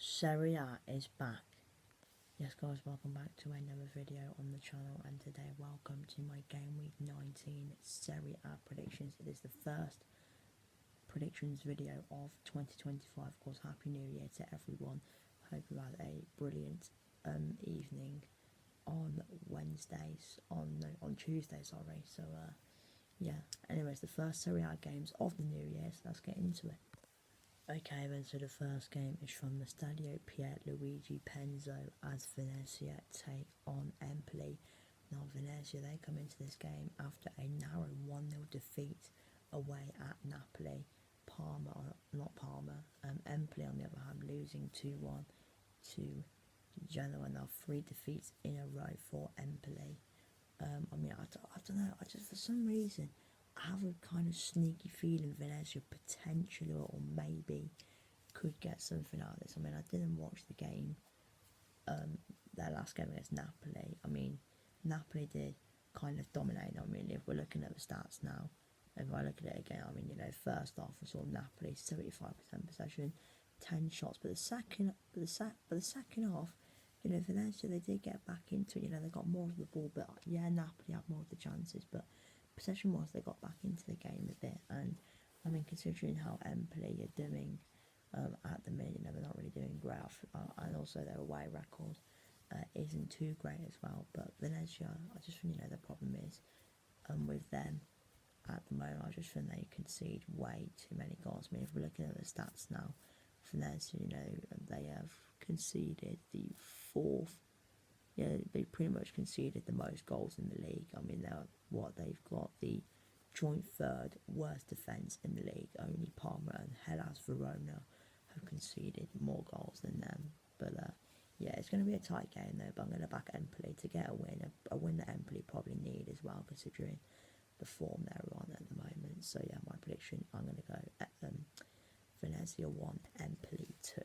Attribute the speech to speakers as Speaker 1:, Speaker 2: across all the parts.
Speaker 1: Serie is back. Yes guys, welcome back to another video on the channel, and today welcome to my Game Week 19 Serie predictions. It is the first predictions video of 2025. Of course, Happy New Year to everyone. Hope you had a brilliant evening on Tuesday, sorry. So yeah, anyways, the first Serie A games of the new year, so let's get into it. Okay, then, so the first game is from the Stadio Pierluigi Penzo as Venezia take on Empoli. Now, Venezia, they come into this game after a narrow 1-0 defeat away at Napoli. Empoli, on the other hand, losing 2-1 to Genoa. Now, 3 defeats in a row for Empoli. I don't know, for some reason, I have a kind of sneaky feeling Venezia potentially or maybe could get something out of this. I mean, I didn't watch the game, their last game against Napoli. I mean, Napoli did kind of dominate. I mean, if we're looking at the stats now, if I look at it again, I mean, first half we saw Napoli 75% possession, 10 shots, but the second half, Venezia, they did get back into it. They got more of the ball, but yeah, Napoli had more of the chances, but possession-wise, they got back into the game a bit. And I mean, considering how Empoli are doing at the minute, they're not really doing great, and also their away record isn't too great as well. But Venezia, I just think the problem is with them at the moment. I just think they concede way too many goals. I mean, if we're looking at the stats now, Venezia, they have conceded the fourth. Yeah, they pretty much conceded the most goals in the league. I mean, they've got the joint third worst defence in the league. Only Parma and Hellas Verona have conceded more goals than them. But yeah, it's going to be a tight game though. But I'm going to back Empoli to get a win that Empoli probably need as well, considering the form they're on at the moment. So yeah, my prediction, I'm going to go at Venezia 1, Empoli 2.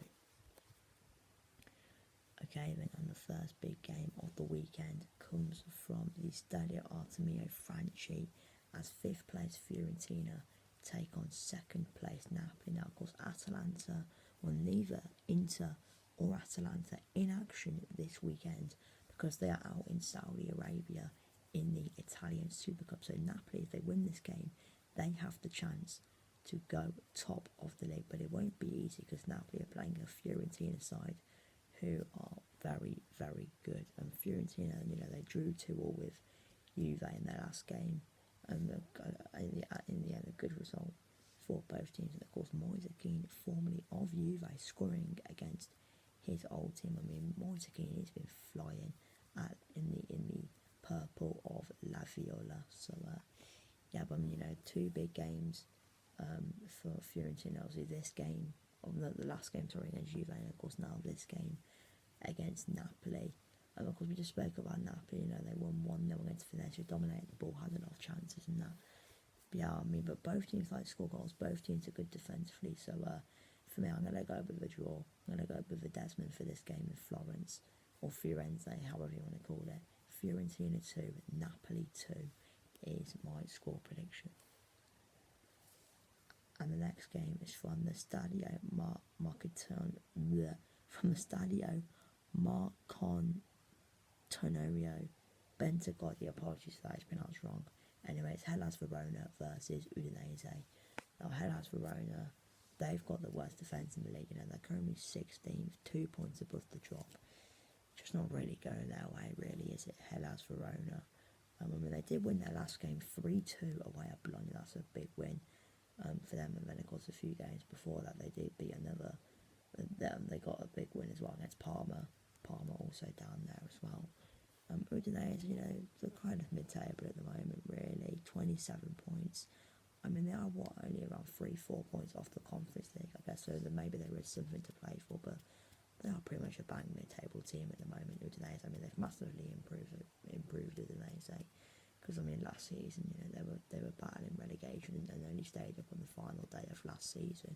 Speaker 1: Okay, then on the first big game of the weekend comes from the Stadio Artemio Franchi as 5th place Fiorentina take on 2nd place Napoli. Now, of course, Atalanta will neither Inter or Atalanta in action this weekend because they are out in Saudi Arabia in the Italian Super Cup. So Napoli, if they win this game, they have the chance to go top of the league, but it won't be easy because Napoli are playing a Fiorentina side who are very, very good. And Fiorentina, they drew 2-2 with Juve in their last game, and in the end, a good result for both teams. And of course, Moise Kean, formerly of Juve, scoring against his old team. I mean, Moise Kean has been flying in the purple of La Viola. So yeah, but 2 big games for Fiorentina. Obviously, this game, the last game, against Juve, and of course now this game against Napoli. Of course, we just spoke about Napoli. They won 1-0 against Venezia, dominated the ball, had a lot of chances and that. But yeah, but both teams like to score goals. Both teams are good defensively. So for me, I'm going to go with a draw. I'm going to go with a Desmond for this game in Florence, or Firenze, however you want to call it. Fiorentina 2, Napoli 2 is my score prediction. And the next game is from the Stadio Marcantonio Bentagodi. Apologies if that is pronounced wrong. Anyway, it's Hellas Verona versus Udinese. Now, Hellas Verona, they've got the worst defence in the league. They're currently 16th, 2 points above the drop. Just not really going their way, really, is it? Hellas Verona. I mean, they did win their last game 3-2 away at Bologna. That's a big win for them. And then, of course, a few games before that, they did beat another. They got a big win as well against Parma. Parma also down there as well. Udinese, they're kind of mid-table at the moment, really. 27 points. I mean, they are only around 3-4 points off the Conference League, I guess. So that maybe there is something to play for, but they are pretty much a bang mid-table team at the moment. Udinese, I mean, they've massively improved Udinese, because I mean, last season, they were battling relegation and only stayed up on the final day of last season,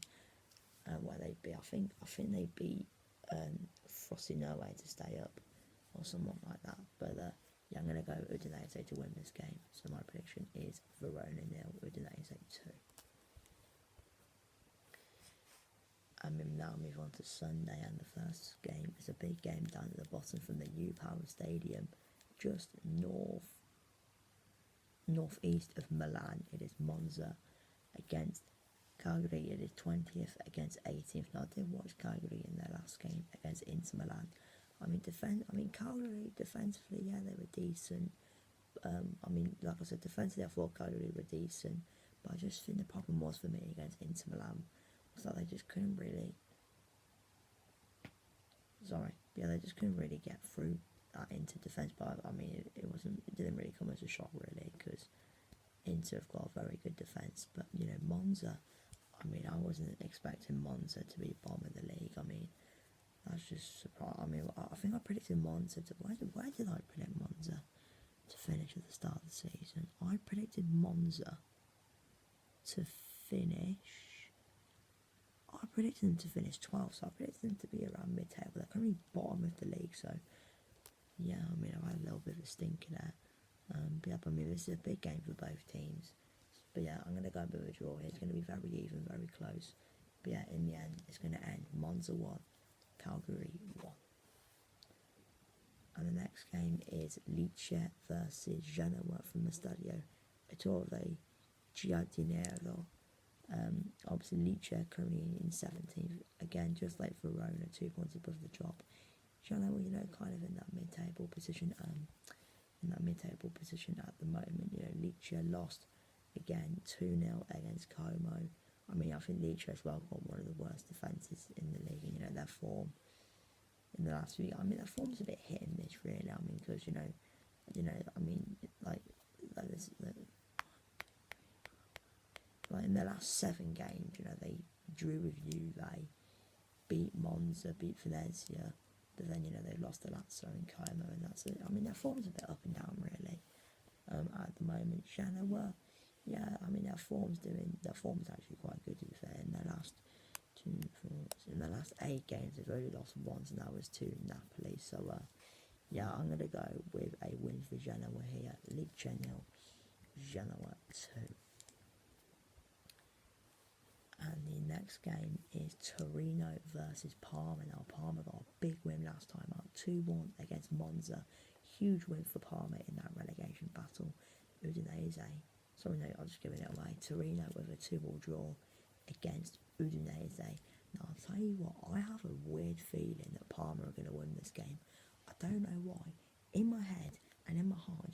Speaker 1: where they beat. I think they beat Frosinone to stay up, or something like that. But yeah, I'm gonna go Udinese to win this game. So my prediction is Verona 0, Udinese 2. And we now move on to Sunday, and the first game is a big game down at the bottom from the U Power Stadium, just northeast of Milan. It is Monza against Cagliari. It is 20th against 18th. Now, I did watch Cagliari in their last game against Inter Milan. Cagliari defensively, yeah, they were decent. Like I said, defensively, I thought Cagliari were decent, but I just think the problem was for me against Inter Milan was that they just couldn't really. They just couldn't really get through that Inter defence. But it didn't really come as a shock really, because Inter have got a very good defence. But Monza, I wasn't expecting Monza to be bottom of the league. That's just surprising. I think I predicted Monza to. Where did I predict Monza to finish at the start of the season? I predicted Monza to finish. I predicted them to finish 12th, so I predicted them to be around mid-table. They're currently bottom of the league, so yeah, I had a little bit of a stinker there. This is a big game for both teams. But yeah, I'm going to go with a draw here. It's going to be very even, very close. But yeah, in the end, it's going to end Monza 1, Cagliari 1. And the next game is Lecce versus Genoa from the Stadio Ettore GW19. Obviously Lecce currently in 17th, again just like Verona, 2 points above the drop. Genoa, kind of in that mid-table position. At the moment. Lecce lost again 2-0 against Como. I think Lecce as well got one of the worst defences in the league, and their form in the last week. Their form's a bit hit and miss really. Because like in their last 7 games, they drew with Juve, beat Monza, beat Venezia, but then they lost to Lazio and Como, and that's it. Their form's a bit up and down really. At the moment, Genoa, yeah, their form's actually quite good to be fair. In their last 8 games, they've only lost once, and that was to Napoli. So yeah, I'm gonna go with a win for Genoa here. Lecce 0, Genoa 2. And the next game is Torino versus Parma. Now, Parma got a big win last time out, 2-1 against Monza. Huge win for Parma in that relegation battle. Udinese, I'll just give it away. Torino with a 2-2 draw against Udinese. Now, I'll tell you what, I have a weird feeling that Parma are going to win this game. I don't know why. In my head and in my heart,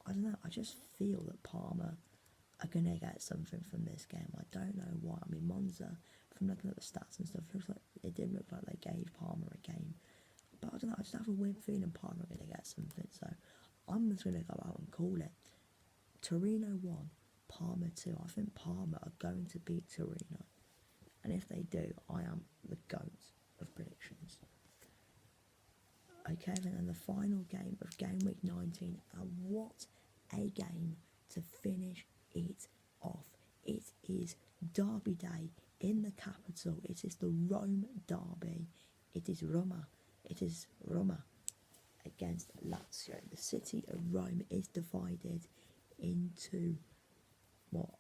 Speaker 1: I just feel that Parma are going to get something from this game. I don't know why. Monza, from looking at the stats and stuff, it did look like they gave Parma a game. But I don't know, I just have a weird feeling Parma are going to get something. So I'm just going to go out and call it. Torino 1, Parma 2. I think Parma are going to beat Torino. And if they do, I am the GOAT of predictions. Okay, then the final game of Game Week 19. And what a game to finish it off. It is Derby Day in the capital. It is the Rome Derby. It is Roma against Lazio. The city of Rome is divided into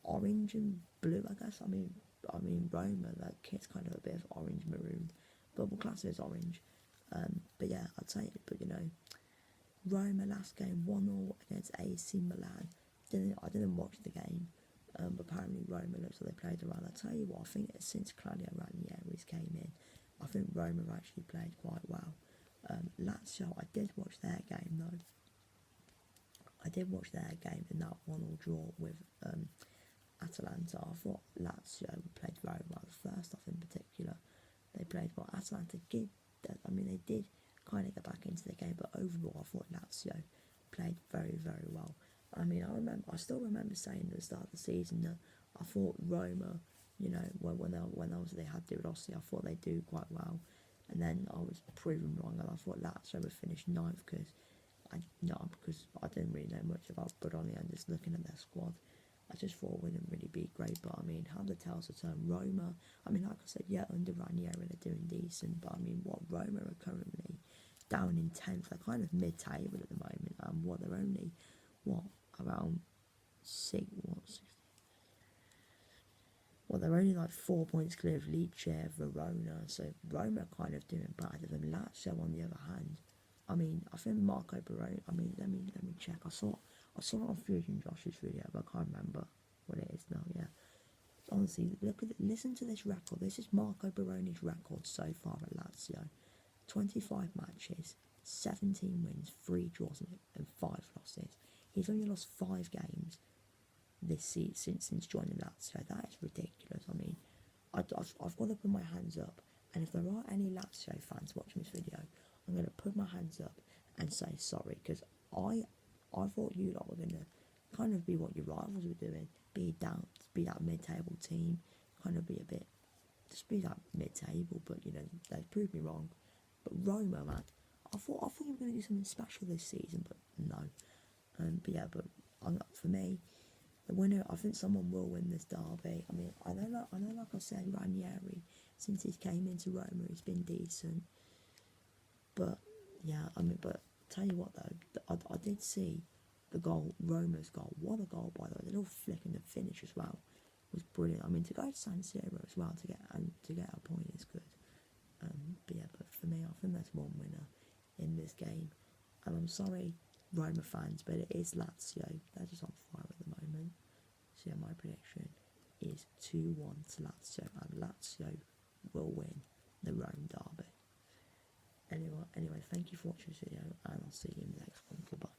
Speaker 1: orange and blue, I guess. Roma, that kit's kind of a bit of orange maroon, but we'll class it as orange. But yeah, I'd say it. But Roma last game 1-0 against AC Milan. I didn't watch the game, but apparently Roma looks like they played around. I tell you what, I think since Claudio Ranieri came in, I think Roma have actually played quite well. Lazio, I did watch their game though. I did watch their game in that 1-1 draw with Atalanta. I thought Lazio played very well. The first half in particular, they played well. Atalanta did. They did kind of get back into the game, but overall, I thought Lazio played very, very well. I still remember saying at the start of the season that I thought Roma, when they had De Rossi, I thought they'd do quite well, and then I was proven wrong, and I thought Lazio would finish 9th because I didn't really know much about Baroni, and just looking at their squad, I just thought it wouldn't really be great. But how the tails are turned. Roma, like I said, yeah, under Ranieri they're doing decent, but Roma are currently down in 10th. They're kind of mid-table at the moment. They're only around 6. Well, they're only like 4 points clear of Lecce, Verona, so Roma are kind of doing better than Lazio on the other hand. I mean, I think Marco Baroni. I mean, let me check. I saw it on Fusion Josh's video, but I can't remember what it is now. Yeah, honestly, listen to this record. This is Marco Baroni's record so far at Lazio: 25 matches, 17 wins, 3 draws, and 5 losses. He's only lost 5 games this season since joining Lazio. That is ridiculous. I mean, I've got to put my hands up, and if there are any Lazio fans watching this video, I'm going to put my hands up and say sorry, because I thought you lot were going to kind of be what your rivals were doing, be that mid-table team, kind of be a bit, just be that mid-table, but you know, they proved me wrong. But Roma, man, I thought you were going to do something special this season, but no. But yeah, but for me, the winner, I think someone will win this derby. I mean, I know, like I said, Ranieri, since he came into Roma, he's been decent. But yeah, I mean, but tell you what though, I did see the goal, Roma's goal. What a goal, by the way! The little flick and the finish as well was brilliant. I mean, to go to San Siro as well to get a point is good. But yeah, but for me, I think there's one winner in this game, and I'm sorry, Roma fans, but it is Lazio. They're just on fire at the moment. So yeah, my prediction is 2-1 to Lazio, and Lazio will win the Rome derby. Anyway, thank you for watching this video, and I'll see you in the next one. Goodbye.